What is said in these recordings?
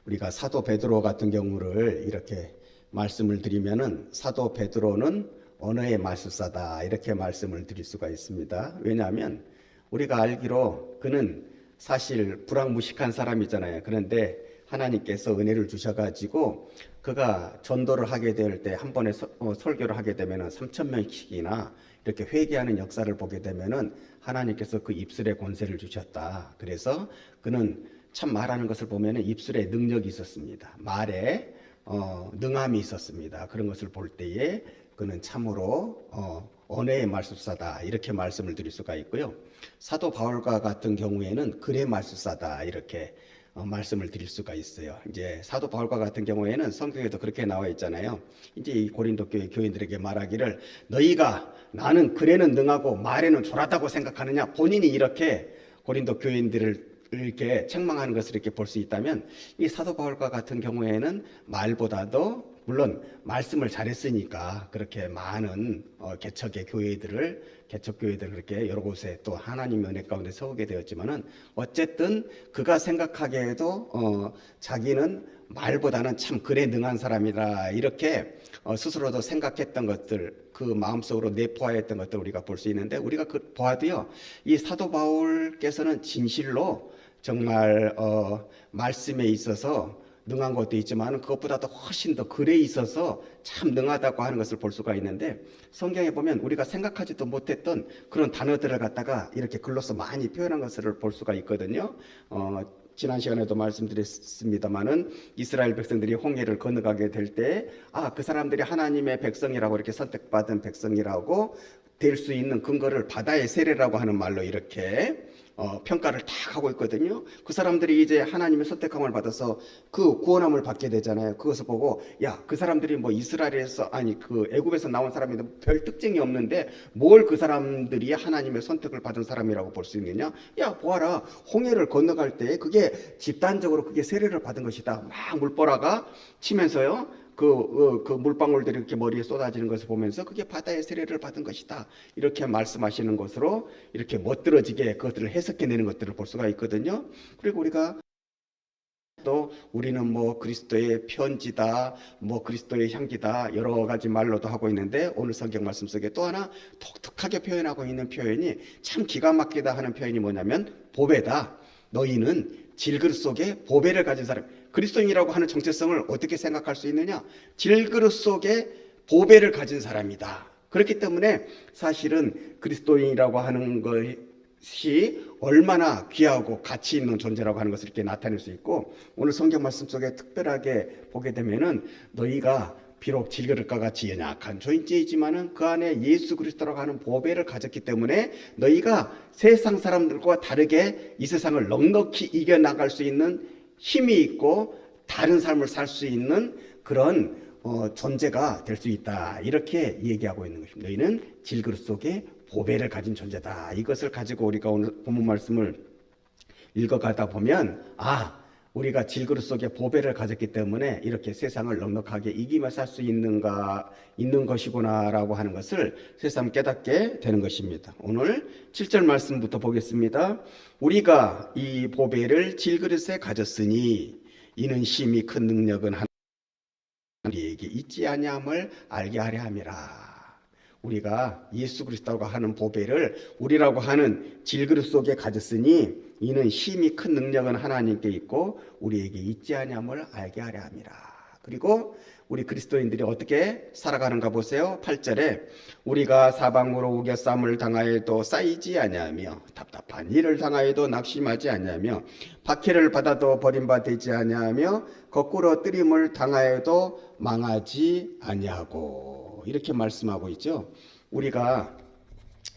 우리가 사도 베드로 같은 경우를 이렇게 말씀을 드리면은 사도 베드로는 언어의 마술사다 이렇게 말씀을 드릴 수가 있습니다. 왜냐하면 우리가 알기로 그는 사실 불황무식한 사람이잖아요. 그런데 하나님께서 은혜를 주셔가지고 그가 전도를 하게 될 때 한 번에 설교를 하게 되면은 3천 명씩이나 이렇게 회개하는 역사를 보게 되면은 하나님께서 그 입술에 권세를 주셨다. 그래서 그는 참 말하는 것을 보면은 입술에 능력이 있었습니다. 말에 능함이 있었습니다. 그런 것을 볼 때에 그는 참으로 언어의 말술사다 이렇게 말씀을 드릴 수가 있고요. 사도 바울과 같은 경우에는 글의 말술사다 이렇게 말씀을 드릴 수가 있어요. 이제 사도 바울과 같은 경우에는 성경에도 그렇게 나와 있잖아요. 이제 이 고린도 교회 교인들에게 말하기를 너희가 나는 글에는 능하고 말에는 졸하다고 생각하느냐. 본인이 이렇게 고린도 교인들을 이렇게 책망하는 것을 이렇게 볼 수 있다면 이 사도 바울과 같은 경우에는 말보다도 물론 말씀을 잘했으니까 그렇게 많은 개척 교회들을 그렇게 여러 곳에 또 하나님의 은혜 가운데 세우게 되었지만은 어쨌든 그가 생각하기에도 자기는 말보다는 참 글에 능한 사람이라 이렇게 스스로도 생각했던 것들 그 마음속으로 내포하였던 것들 우리가 볼 수 있는데 우리가 보아도요 이 사도 바울께서는 진실로 정말 말씀에 있어서 능한 것도 있지만 그것보다도 훨씬 더 글에 있어서 참 능하다고 하는 것을 볼 수가 있는데 성경에 보면 우리가 생각하지도 못했던 그런 단어들을 갖다가 이렇게 글로서 많이 표현한 것을 볼 수가 있거든요. 지난 시간에도 말씀드렸습니다마는 이스라엘 백성들이 홍해를 건너가게 될 때 그 사람들이 하나님의 백성이라고 이렇게 선택받은 백성이라고 될 수 있는 근거를 바다의 세례라고 하는 말로 이렇게 평가를 딱 하고 있거든요. 그 사람들이 이제 하나님의 선택함을 받아서 그 구원함을 받게 되잖아요. 그것을 보고 그 사람들이 뭐 이스라엘에서 그 애굽에서 나온 사람인데 별 특징이 없는데 뭘 그 사람들이 하나님의 선택을 받은 사람이라고 볼 수 있느냐? 보아라, 홍해를 건너갈 때 그게 집단적으로 그게 세례를 받은 것이다. 막 물보라가 치면서요. 그 물방울들이 이렇게 머리에 쏟아지는 것을 보면서 그게 바다의 세례를 받은 것이다. 이렇게 말씀하시는 것으로 이렇게 멋들어지게 그것들을 해석해내는 것들을 볼 수가 있거든요. 그리고 우리가 또 우리는 뭐 그리스도의 편지다, 뭐 그리스도의 향기다 여러 가지 말로도 하고 있는데 오늘 성경 말씀 속에 또 하나 독특하게 표현하고 있는 표현이 참 기가 막히다 하는 표현이 뭐냐면 보배다. 너희는 질그릇 속에 보배를 가진 사람. 그리스도인이라고 하는 정체성을 어떻게 생각할 수 있느냐? 질그릇 속에 보배를 가진 사람이다. 그렇기 때문에 사실은 그리스도인이라고 하는 것이 얼마나 귀하고 가치 있는 존재라고 하는 것을 이렇게 나타낼 수 있고 오늘 성경 말씀 속에 특별하게 보게 되면은 너희가 비록 질그릇과 같이 연약한 존재이지만은 그 안에 예수 그리스도라고 하는 보배를 가졌기 때문에 너희가 세상 사람들과 다르게 이 세상을 넉넉히 이겨나갈 수 있는 힘이 있고 다른 삶을 살 수 있는 그런 존재가 될 수 있다. 이렇게 얘기하고 있는 것입니다. 너희는 질그릇 속에 보배를 가진 존재다. 이것을 가지고 우리가 오늘 본문 말씀을 읽어가다 보면 우리가 질그릇 속에 보배를 가졌기 때문에 이렇게 세상을 넉넉하게 이기며 살 수 있는 것이구나라고 하는 것을 새삼 깨닫게 되는 것입니다. 오늘 7절 말씀부터 보겠습니다. 우리가 이 보배를 질그릇에 가졌으니 이는 심히 큰 능력은 우리에게 있지 아니함을 알게 하려 함이라. 우리가 예수 그리스도라고 하는 보배를 우리라고 하는 질그릇 속에 가졌으니 이는 힘이 큰 능력은 하나님께 있고 우리에게 있지 아니함을 알게 하려 함이라. 그리고 우리 그리스도인들이 어떻게 살아가는가 보세요. 8절에 우리가 사방으로 우겨쌈을 당하여도 쌓이지 아니하며 답답한 일을 당하여도 낙심하지 아니하며 박해를 받아도 버림받지 아니하며 거꾸로 뜨림을 당하여도 망하지 아니하고 이렇게 말씀하고 있죠. 우리가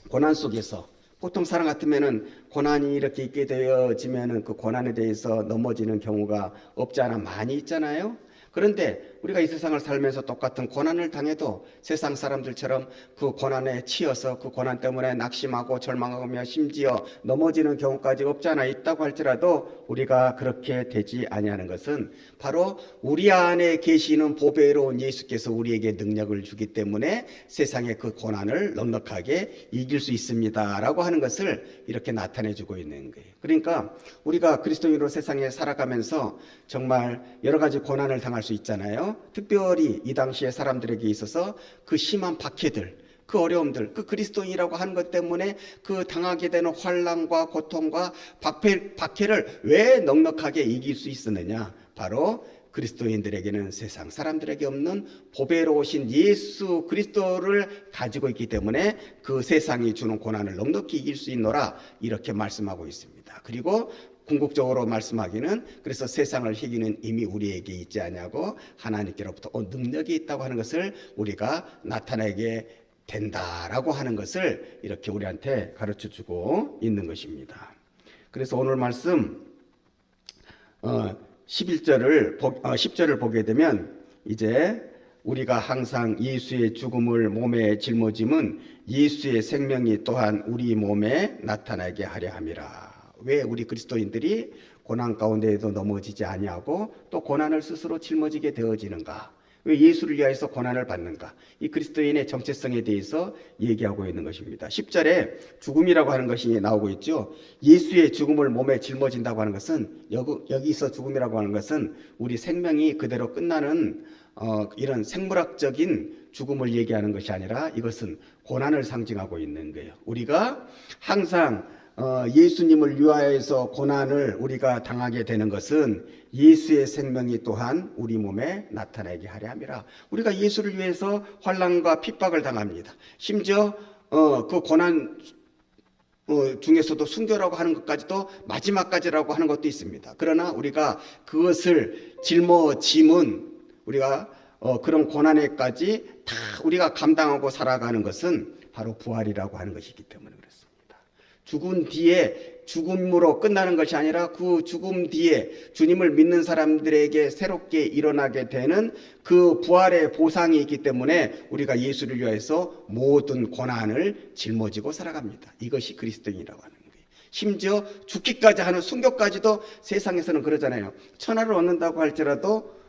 고난 속에서 보통 사람 같으면은 고난이 이렇게 있게 되어지면은 그 고난에 대해서 넘어지는 경우가 없지 않아 많이 있잖아요. 그런데 우리가 이 세상을 살면서 똑같은 고난을 당해도 세상 사람들처럼 그 고난에 치여서 그 고난 때문에 낙심하고 절망하며 심지어 넘어지는 경우까지 없지 않아 있다고 할지라도 우리가 그렇게 되지 아니하는 것은 바로 우리 안에 계시는 보배로운 예수께서 우리에게 능력을 주기 때문에 세상의 그 고난을 넉넉하게 이길 수 있습니다라고 하는 것을 이렇게 나타내 주고 있는 거예요. 그러니까 우리가 그리스도인으로 세상에 살아가면서 정말 여러 가지 고난을 당할 수 있잖아요. 특별히 이 당시에 사람들에게 있어서 그 심한 박해들, 그 어려움들, 그 그리스도인이라고 하는 것 때문에 그 당하게 되는 환난과 고통과 박해를 왜 넉넉하게 이길 수 있었느냐? 바로 그리스도인들에게는 세상 사람들에게 없는 보배로우신 예수 그리스도를 가지고 있기 때문에 그 세상이 주는 고난을 넉넉히 이길 수 있노라 이렇게 말씀하고 있습니다. 그리고 궁극적으로 말씀하기는 그래서 세상을 이기는 이미 우리에게 있지 않냐고 하나님께로부터 능력이 있다고 하는 것을 우리가 나타내게 된다라고 하는 것을 이렇게 우리한테 가르쳐주고 있는 것입니다. 그래서 오늘 말씀 10절을 보게 되면 이제 우리가 항상 예수의 죽음을 몸에 짊어짐은 예수의 생명이 또한 우리 몸에 나타나게 하려 함이라. 왜 우리 그리스도인들이 고난 가운데에도 넘어지지 아니하고 또 고난을 스스로 짊어지게 되어지는가? 왜 예수를 위하여서 고난을 받는가? 이 그리스도인의 정체성에 대해서 얘기하고 있는 것입니다. 10절에 죽음이라고 하는 것이 나오고 있죠. 예수의 죽음을 몸에 짊어진다고 하는 것은 여기서 죽음이라고 하는 것은 우리 생명이 그대로 끝나는 이런 생물학적인 죽음을 얘기하는 것이 아니라 이것은 고난을 상징하고 있는 거예요. 우리가 항상 예수님을 위하여서 고난을 우리가 당하게 되는 것은 예수의 생명이 또한 우리 몸에 나타나게 하려 함이라. 우리가 예수를 위해서 환난과 핍박을 당합니다. 심지어 그 고난 중에서도 순교라고 하는 것까지도 마지막까지라고 하는 것도 있습니다. 그러나 우리가 그것을 짊어짐은 우리가 그런 고난에까지 다 우리가 감당하고 살아가는 것은 바로 부활이라고 하는 것이기 때문에 그렇습니다. 죽은 뒤에 죽음으로 끝나는 것이 아니라 그 죽음 뒤에 주님을 믿는 사람들에게 새롭게 일어나게 되는 그 부활의 보상이 있기 때문에 우리가 예수를 위해서 모든 고난을 짊어지고 살아갑니다. 이것이 그리스도인이라고 하는 거예요. 심지어 죽기까지 하는 순교까지도 세상에서는 그러잖아요. 천하를 얻는다고 할지라도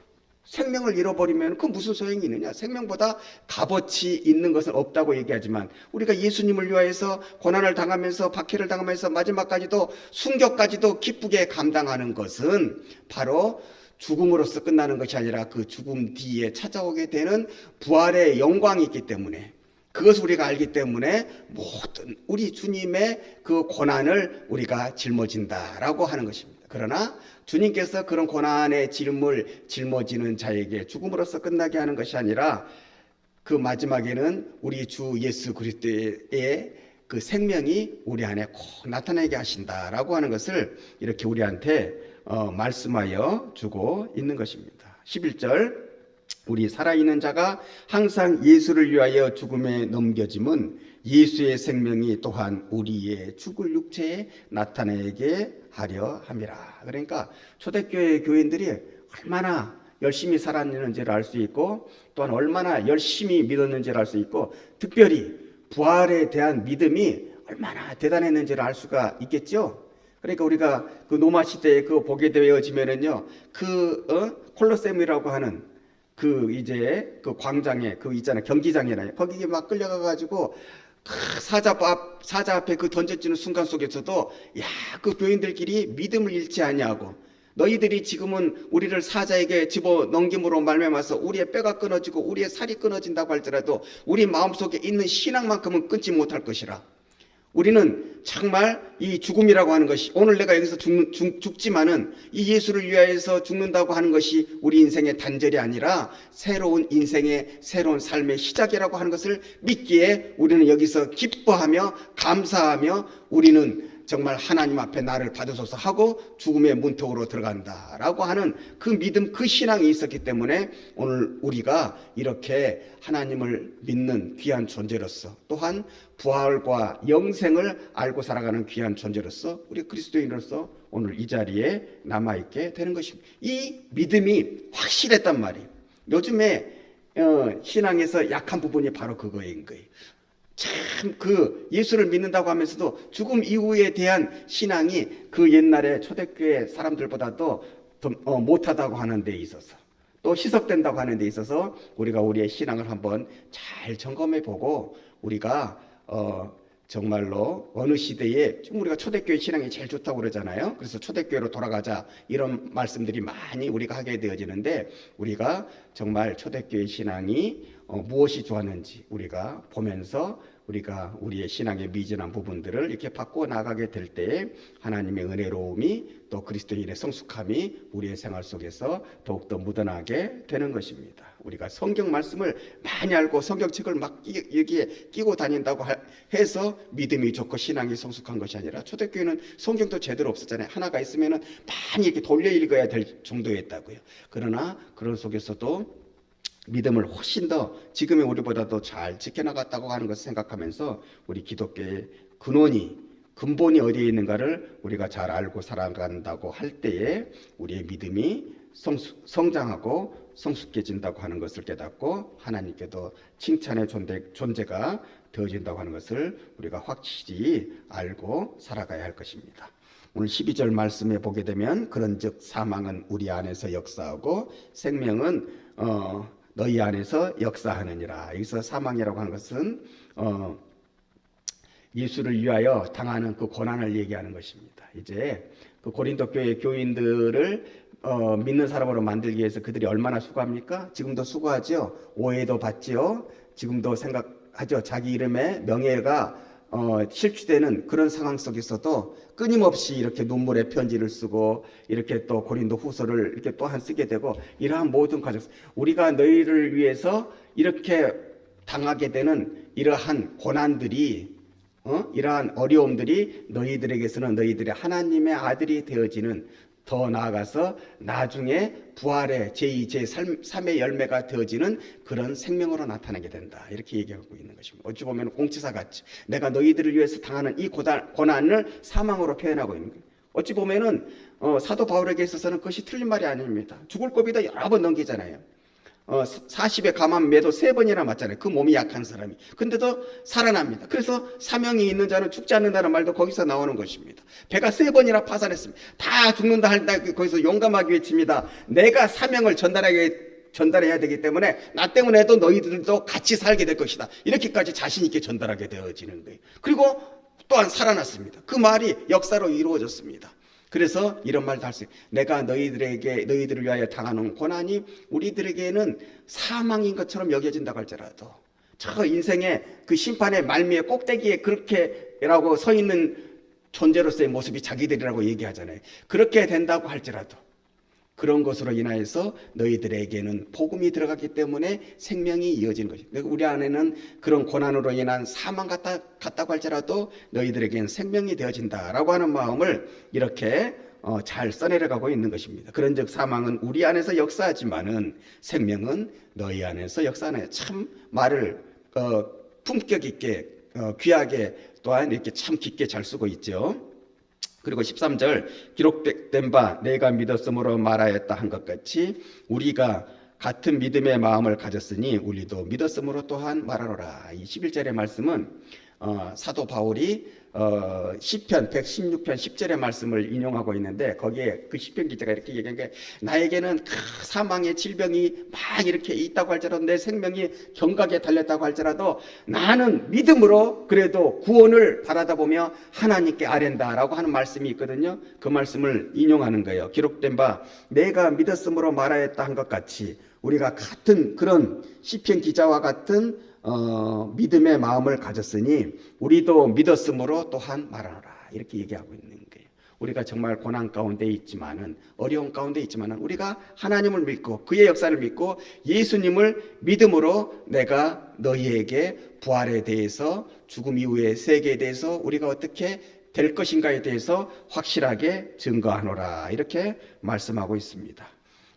생명을 잃어버리면 그 무슨 소용이 있느냐? 생명보다 값어치 있는 것은 없다고 얘기하지만 우리가 예수님을 위하여서 고난을 당하면서 박해를 당하면서 마지막까지도 순교까지도 기쁘게 감당하는 것은 바로 죽음으로써 끝나는 것이 아니라 그 죽음 뒤에 찾아오게 되는 부활의 영광이 있기 때문에 그것을 우리가 알기 때문에 모든 우리 주님의 그 고난을 우리가 짊어진다라고 하는 것입니다. 그러나 주님께서 그런 고난의 짐을 짊어지는 자에게 죽음으로써 끝나게 하는 것이 아니라 그 마지막에는 우리 주 예수 그리스도의 그 생명이 우리 안에 꼭 나타나게 하신다라고 하는 것을 이렇게 우리한테 말씀하여 주고 있는 것입니다. 11절 우리 살아있는 자가 항상 예수를 위하여 죽음에 넘겨짐은 예수의 생명이 또한 우리의 죽을 육체에 나타내게 하려 함이라. 그러니까 초대교회 교인들이 얼마나 열심히 살았는지를 알 수 있고 또한 얼마나 열심히 믿었는지를 알 수 있고 특별히 부활에 대한 믿음이 얼마나 대단했는지를 알 수가 있겠죠. 그러니까 우리가 그 로마 시대에 그 보게 되어지면은요, 콜로세움이라고 하는 그 이제 그 광장에 그 있잖아요, 경기장이나요. 거기에 막 끌려가가지고 사자 앞에 그 던져지는 순간 속에서도 그 교인들끼리 믿음을 잃지 아니하고 너희들이 지금은 우리를 사자에게 집어 넘김으로 말미암아서 우리의 뼈가 끊어지고 우리의 살이 끊어진다고 할지라도 우리 마음속에 있는 신앙만큼은 끊지 못할 것이라. 우리는 정말 이 죽음이라고 하는 것이 오늘 내가 여기서 죽지만은 이 예수를 위하여서 죽는다고 하는 것이 우리 인생의 단절이 아니라 새로운 인생의 새로운 삶의 시작이라고 하는 것을 믿기에 우리는 여기서 기뻐하며 감사하며 우리는 정말 하나님 앞에 나를 받으소서 하고 죽음의 문턱으로 들어간다라고 하는 그 믿음, 그 신앙이 있었기 때문에 오늘 우리가 이렇게 하나님을 믿는 귀한 존재로서 또한 부활과 영생을 알고 알고 살아가는 귀한 존재로서 우리 그리스도인으로서 오늘 이 자리에 남아있게 되는 것입니다. 이 믿음이 확실했단 말이에요. 요즘에 신앙에서 약한 부분이 바로 그거인 거예요. 참 그 예수를 믿는다고 하면서도 죽음 이후에 대한 신앙이 그 옛날에 초대교회 사람들보다도 더 못하다고 하는 데 있어서 또 희석된다고 하는 데 있어서 우리가 우리의 신앙을 한번 잘 점검해 보고 우리가 정말로 어느 시대에 지금 우리가 초대교회 신앙이 제일 좋다고 그러잖아요. 그래서 초대교회로 돌아가자 이런 말씀들이 많이 우리가 하게 되어지는데 우리가 정말 초대교회 신앙이 무엇이 좋았는지 우리가 보면서 우리가 우리의 신앙의 미진한 부분들을 이렇게 바꾸어 나가게 될 때에 하나님의 은혜로움이 또 그리스도인의 성숙함이 우리의 생활 속에서 더욱더 묻어나게 되는 것입니다. 우리가 성경 말씀을 많이 알고 성경책을 막 여기에 끼고 다닌다고 해서 믿음이 좋고 신앙이 성숙한 것이 아니라 초대교회는 성경도 제대로 없었잖아요. 하나가 있으면 많이 이렇게 돌려 읽어야 될 정도였다고요. 그러나 그런 속에서도 믿음을 훨씬 더 지금의 우리보다도 잘 지켜나갔다고 하는 것을 생각하면서 우리 기독교의 근본이 어디에 있는가를 우리가 잘 알고 살아간다고 할 때에 우리의 믿음이 성장하고 성숙해진다고 하는 것을 깨닫고 하나님께도 칭찬의 존재가 되어진다고 하는 것을 우리가 확실히 알고 살아가야 할 것입니다. 오늘 12절 말씀에 보게 되면 그런즉 사망은 우리 안에서 역사하고 생명은 너희 안에서 역사하느니라. 여기서 사망이라고 하는 것은 예수를 위하여 당하는 그 고난을 얘기하는 것입니다. 이제 그 고린도 교회 교인들을 믿는 사람으로 만들기 위해서 그들이 얼마나 수고합니까? 지금도 수고하죠. 오해도 받지요. 지금도 생각하죠. 자기 이름에 명예가 실추되는 그런 상황 속에서도 끊임없이 이렇게 눈물의 편지를 쓰고 이렇게 또 고린도 후서를 이렇게 또한 쓰게 되고 이러한 모든 과정 우리가 너희를 위해서 이렇게 당하게 되는 이러한 고난들이 이러한 어려움들이 너희들에게서는 너희들의 하나님의 아들이 되어지는 더 나아가서 나중에 부활의 제2, 제3의 열매가 되어지는 그런 생명으로 나타나게 된다. 이렇게 얘기하고 있는 것입니다. 어찌 보면 공치사 같이 내가 너희들을 위해서 당하는 이 고난을 사망으로 표현하고 있는 거예요. 어찌 보면은 사도 바울에게 있어서는 그것이 틀린 말이 아닙니다. 죽을 고비도 여러 번 넘기잖아요. 40에 감한 매도 3번이나 맞잖아요. 그 몸이 약한 사람이. 근데도 살아납니다. 그래서 사명이 있는 자는 죽지 않는다는 말도 거기서 나오는 것입니다. 배가 3번이나 파산했습니다. 다 죽는다 할 때 거기서 용감하게 외칩니다. 내가 사명을 전달해야 되기 때문에 나 때문에도 너희들도 같이 살게 될 것이다. 이렇게까지 자신 있게 전달하게 되어지는 거예요. 그리고 또한 살아났습니다. 그 말이 역사로 이루어졌습니다. 그래서 이런 말도 할 수 있어요. 내가 너희들을 위하여 당하는 고난이 우리들에게는 사망인 것처럼 여겨진다고 할지라도 저 인생의 그 심판의 말미에 꼭대기에 그렇게라고 서 있는 존재로서의 모습이 자기들이라고 얘기하잖아요. 그렇게 된다고 할지라도 그런 것으로 인하여서 너희들에게는 복음이 들어갔기 때문에 생명이 이어지는 것입니다. 우리 안에는 그런 고난으로 인한 사망 같다고 할지라도 너희들에게는 생명이 되어진다라고 하는 마음을 이렇게 잘 써내려가고 있는 것입니다. 그런즉 사망은 우리 안에서 역사하지만은 생명은 너희 안에서 역사하네. 참 말을 품격 있게 귀하게 또한 이렇게 참 깊게 잘 쓰고 있죠. 그리고 13절 기록된 바 내가 믿었으므로 말하였다 한 것 같이 우리가 같은 믿음의 마음을 가졌으니 우리도 믿었으므로 또한 말하노라. 이 11절의 말씀은 사도 바울이 시편 116편 10절의 말씀을 인용하고 있는데 거기에 그 시편 기자가 이렇게 얘기한 게 나에게는 사망의 질병이 막 이렇게 있다고 할지라도 내 생명이 경각에 달렸다고 할지라도 나는 믿음으로 그래도 구원을 바라다 보며 하나님께 아랜다라고 하는 말씀이 있거든요. 그 말씀을 인용하는 거예요. 기록된 바 내가 믿었으므로 말하였다 한 것 같이 우리가 같은 그런 시편 기자와 같은 믿음의 마음을 가졌으니 우리도 믿었으므로 또한 말하노라. 이렇게 얘기하고 있는 거예요. 우리가 정말 고난 가운데 있지만은 어려운 가운데 있지만은 우리가 하나님을 믿고 그의 역사를 믿고 예수님을 믿음으로 내가 너희에게 부활에 대해서 죽음 이후의 세계에 대해서 우리가 어떻게 될 것인가에 대해서 확실하게 증거하노라. 이렇게 말씀하고 있습니다.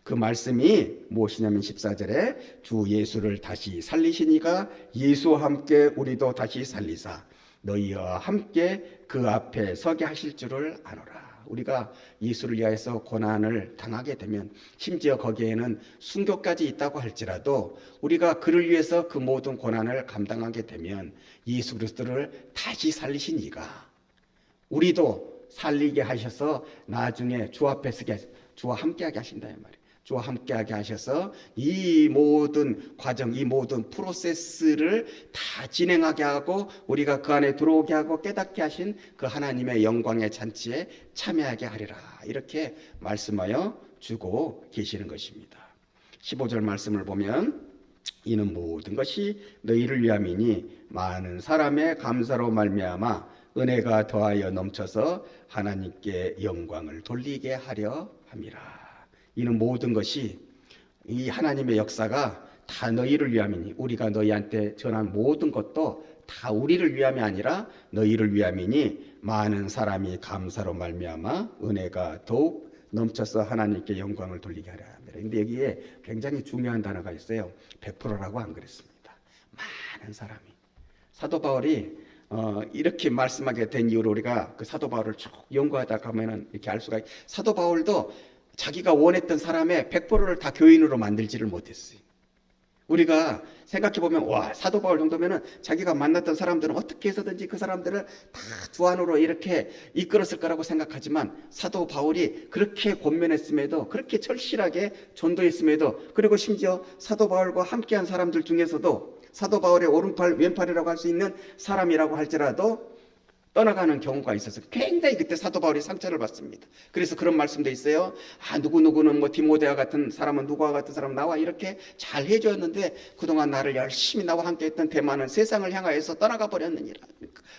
그 말씀이 무엇이냐면 14절에 주 예수를 다시 살리시니가 예수와 함께 우리도 다시 살리사 너희와 함께 그 앞에 서게 하실 줄을 아노라. 우리가 예수를 위하여서 고난을 당하게 되면, 심지어 거기에는 순교까지 있다고 할지라도 우리가 그를 위해서 그 모든 고난을 감당하게 되면 예수 그리스도를 다시 살리신 이가 우리도 살리게 하셔서 나중에 주 앞에 서게, 주와 함께하게 하신다 이 말이에요. 주와 함께하게 하셔서 이 모든 과정, 이 모든 프로세스를 다 진행하게 하고 우리가 그 안에 들어오게 하고 깨닫게 하신 그 하나님의 영광의 잔치에 참여하게 하리라, 이렇게 말씀하여 주고 계시는 것입니다. 15절 말씀을 보면, 이는 모든 것이 너희를 위함이니 많은 사람의 감사로 말미암아 은혜가 더하여 넘쳐서 하나님께 영광을 돌리게 하려 함이라. 이는 모든 것이, 이 하나님의 역사가 다 너희를 위함이니, 우리가 너희한테 전한 모든 것도 다 우리를 위함이 아니라 너희를 위함이니 많은 사람이 감사로 말미암아 은혜가 더욱 넘쳐서 하나님께 영광을 돌리게 하려 합니다. 근데 여기에 굉장히 중요한 단어가 있어요. 100%라고 안 그랬습니다. 많은 사람이. 사도 바울이 이렇게 말씀하게 된 이유로 우리가 그 사도 바울을 쭉 연구하다 가면은 이렇게 알 수가, 사도 바울도 자기가 원했던 사람의 100%를 다 교인으로 만들지를 못했어요. 우리가 생각해 보면, 와, 사도 바울 정도면은 자기가 만났던 사람들은 어떻게 해서든지 그 사람들을 다 주 안으로 이렇게 이끌었을 거라고 생각하지만, 사도 바울이 그렇게 권면했음에도, 그렇게 절실하게 전도했음에도, 그리고 심지어 사도 바울과 함께한 사람들 중에서도 사도 바울의 오른팔 왼팔이라고 할 수 있는 사람이라고 할지라도 떠나가는 경우가 있어서 굉장히 그때 사도 바울이 상처를 받습니다. 그래서 그런 말씀도 있어요. 누구누구는 뭐 디모데와 같은 사람은 누구와 같은 사람 나와 이렇게 잘 해줬는데 그동안 나를 열심히 나와 함께 했던 데마는 세상을 향하여서 떠나가 버렸느니라.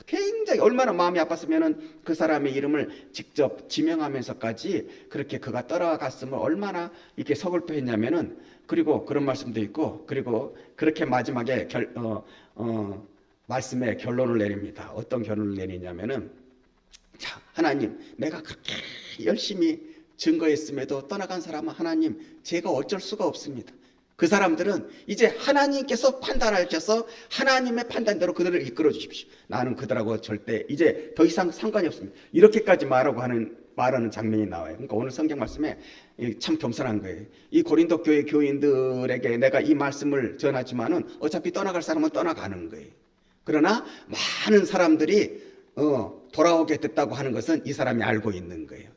굉장히 얼마나 마음이 아팠으면 그 사람의 이름을 직접 지명하면서까지 그렇게 그가 떠나갔으면 얼마나 이렇게 서글퍼했냐면은, 그리고 그런 말씀도 있고, 그리고 그렇게 마지막에 말씀의 결론을 내립니다. 어떤 결론을 내리냐면은, 자, 하나님, 내가 그렇게 열심히 증거했음에도 떠나간 사람은 하나님, 제가 어쩔 수가 없습니다. 그 사람들은 이제 하나님께서 판단하셔서 하나님의 판단대로 그들을 이끌어 주십시오. 나는 그들하고 절대 이제 더 이상 상관이 없습니다. 이렇게까지 말하는 장면이 나와요. 그러니까 오늘 성경 말씀에 참 겸손한 거예요. 이 고린도 교회 교인들에게 내가 이 말씀을 전하지만은 어차피 떠나갈 사람은 떠나가는 거예요. 그러나 많은 사람들이 돌아오게 됐다고 하는 것은 이 사람이 알고 있는 거예요.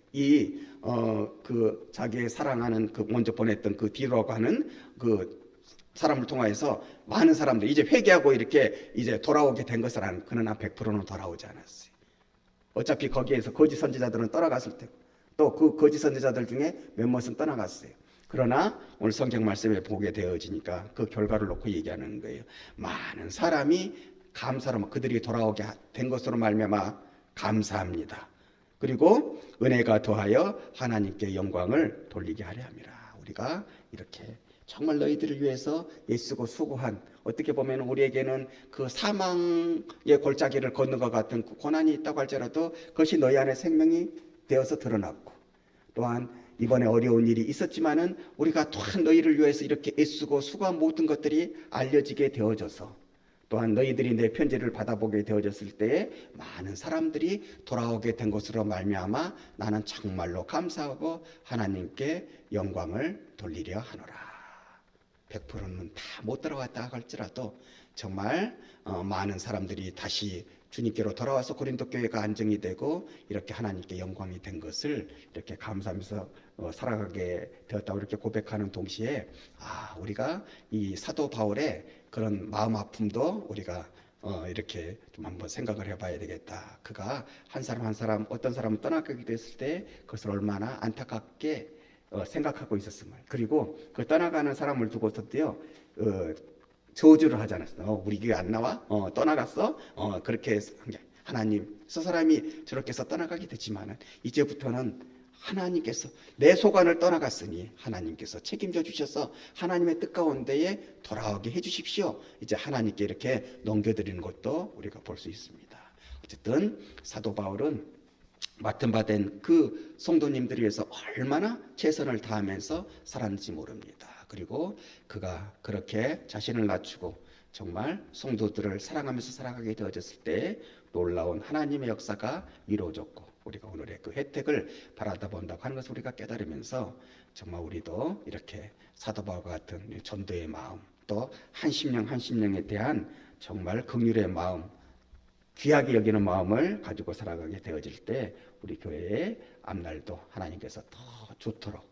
그 자기의 사랑하는 그 먼저 보냈던 그 디도라고 하는 그 사람을 통하여서 많은 사람들이 이제 회개하고 이렇게 이제 돌아오게 된 것을 아는, 그러나 100%는 돌아오지 않았어요. 어차피 거기에서 거짓 선지자들은 떠나갔을 테고, 또 그 거짓 선지자들 중에 몇몇은 떠나갔어요. 그러나 오늘 성경 말씀에 보게 되어지니까 그 결과를 놓고 얘기하는 거예요. 많은 사람이 감사로 그들이 돌아오게 된 것으로 말미암아 감사합니다. 그리고 은혜가 더하여 하나님께 영광을 돌리게 하려 함이라. 우리가 이렇게 정말 너희들을 위해서 애쓰고 수고한, 어떻게 보면 우리에게는 그 사망의 골짜기를 걷는 것 같은 그 고난이 있다고 할지라도 그것이 너희 안에 생명이 되어서 드러났고, 또한 이번에 어려운 일이 있었지만은 우리가 또한 너희를 위해서 이렇게 애쓰고 수고한 모든 것들이 알려지게 되어져서, 또한 너희들이 내 편지를 받아보게 되어졌을 때에 많은 사람들이 돌아오게 된 것으로 말미암아 나는 정말로 감사하고 하나님께 영광을 돌리려 하노라. 100%는 다 못 들어갔다 할지라도 정말 많은 사람들이 다시 주님께로 돌아와서 고린도 교회가 안정이 되고 이렇게 하나님께 영광이 된 것을 이렇게 감사하면서 살아가게 되었다고 이렇게 고백하는 동시에, 우리가 이 사도 바울의 그런 마음 아픔도 우리가 이렇게 좀 한번 생각을 해봐야 되겠다. 그가 한 사람 한 사람, 어떤 사람은 떠나가게 됐을 때 그것을 얼마나 안타깝게 생각하고 있었음을, 그리고 그 떠나가는 사람을 두고서도요 저주를 하지 않았어. 우리 교회 안 나와? 떠나갔어? 그렇게 하나님, 저 사람이 저렇게 해서 떠나가게 됐지만은 이제부터는 하나님께서 내 소관을 떠나갔으니 하나님께서 책임져 주셔서 하나님의 뜻 가운데에 돌아오게 해 주십시오. 이제 하나님께 이렇게 넘겨드리는 것도 우리가 볼 수 있습니다. 어쨌든 사도 바울은 맡은 바 된 그 성도님들을 위해서 얼마나 최선을 다하면서 살았는지 모릅니다. 그리고 그가 그렇게 자신을 낮추고 정말 성도들을 사랑하면서 살아가게 되어졌을 때 놀라운 하나님의 역사가 이루어졌고 우리가 오늘의 그 혜택을 바라다 본다고 하는 것을 우리가 깨달으면서 정말 우리도 이렇게 사도 바울과 같은 전도의 마음 또 한 심령 한 심령에 대한 정말 긍휼의 마음 귀하게 여기는 마음을 가지고 살아가게 되어질 때 우리 교회의 앞날도 하나님께서 더 좋도록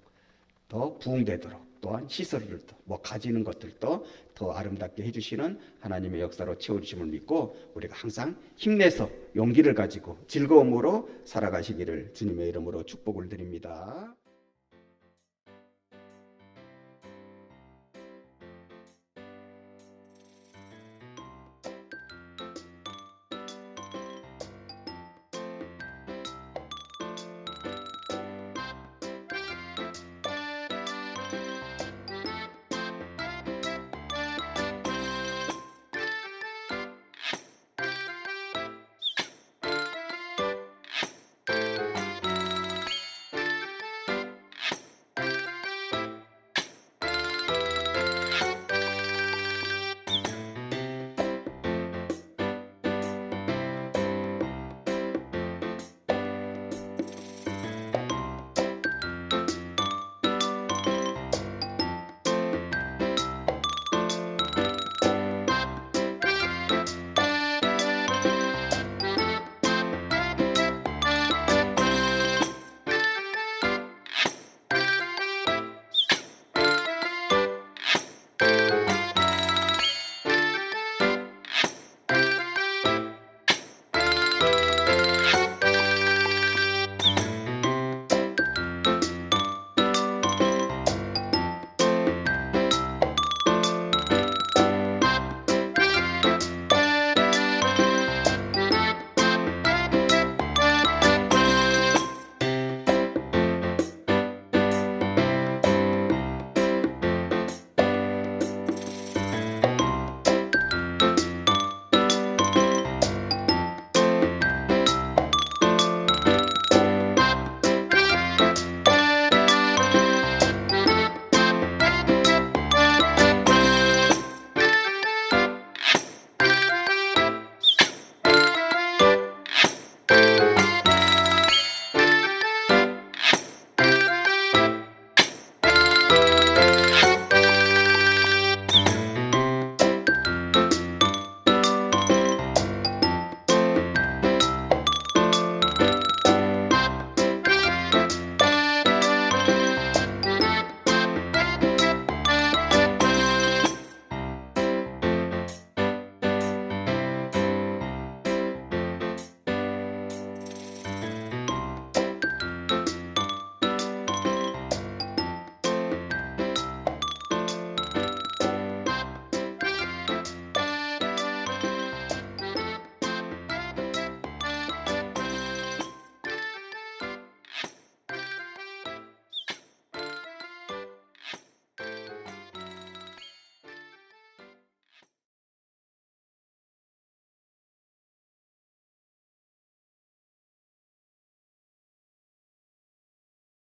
더 부흥되도록 또한 시설들도 가지는 것들도 더 아름답게 해주시는 하나님의 역사로 채워주심을 믿고 우리가 항상 힘내서 용기를 가지고 즐거움으로 살아가시기를 주님의 이름으로 축복을 드립니다.